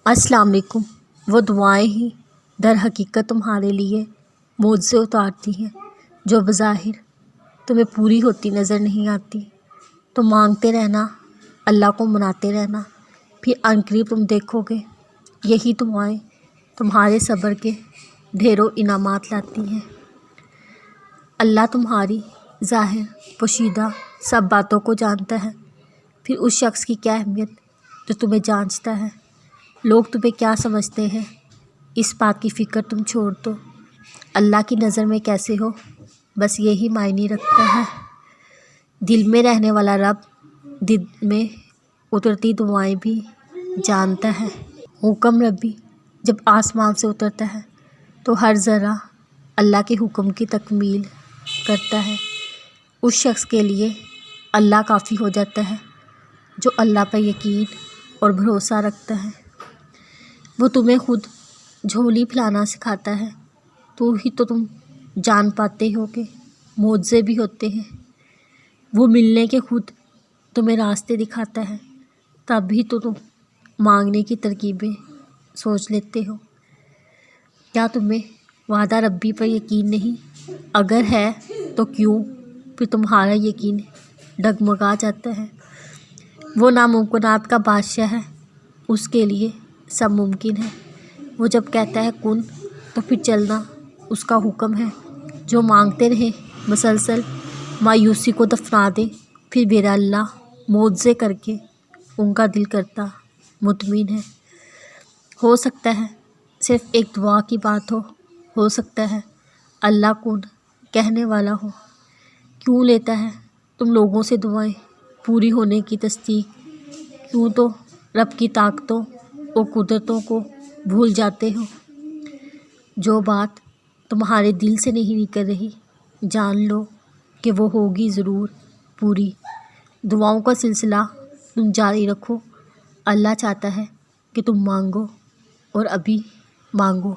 السلام علیکم۔ وہ دعائیں ہی در حقیقت تمہارے لیے معجزے اتارتی ہیں جو بظاہر تمہیں پوری ہوتی نظر نہیں آتی۔ تم مانگتے رہنا، اللہ کو مناتے رہنا، پھر عنقریب تم دیکھو گے یہی دعائیں تمہارے صبر کے ڈھیروں انعامات لاتی ہیں۔ اللہ تمہاری ظاہر پوشیدہ سب باتوں کو جانتا ہے، پھر اس شخص کی کیا اہمیت جو تمہیں جانچتا ہے۔ لوگ تمہیں کیا سمجھتے ہیں اس بات کی فکر تم چھوڑ دو، اللہ کی نظر میں کیسے ہو بس یہی معنی رکھتا ہے۔ دل میں رہنے والا رب دل میں اترتی دعائیں بھی جانتا ہے۔ حکم ربی جب آسمان سے اترتا ہے تو ہر ذرہ اللہ کے حکم کی تکمیل کرتا ہے۔ اس شخص کے لیے اللہ کافی ہو جاتا ہے جو اللہ پر یقین اور بھروسہ رکھتا ہے۔ وہ تمہیں خود جھولی پھیلانا سکھاتا ہے تو ہی تو تم جان پاتے ہو کہ معجزے بھی ہوتے ہیں۔ وہ ملنے کے خود تمہیں راستے دکھاتا ہے تب بھی تو تم مانگنے کی ترکیبیں سوچ لیتے ہو۔ کیا تمہیں وعدہ ربی پر یقین نہیں؟ اگر ہے تو کیوں پھر تمہارا یقین ڈگمگا جاتا ہے؟ وہ ناممکنات کا بادشاہ ہے، اس کے لیے سب ممکن ہے۔ وہ جب کہتا ہے کن تو پھر چلنا اس کا حکم ہے۔ جو مانگتے رہیں مسلسل مایوسی کو دفنا دے، پھر میرا اللہ معجزے کر کے ان کا دل کرتا مطمئن ہے۔ ہو سکتا ہے صرف ایک دعا کی بات ہو سکتا ہے اللہ کن کہنے والا ہو۔ کیوں لیتا ہے تم لوگوں سے دعائیں پوری ہونے کی تصدیق؟ کیوں تو رب کی طاقتوں اور قدرتوں کو بھول جاتے ہو؟ جو بات تمہارے دل سے نہیں نکل رہی جان لو کہ وہ ہوگی ضرور پوری۔ دعاؤں کا سلسلہ تم جاری رکھو، اللہ چاہتا ہے کہ تم مانگو اور ابھی مانگو۔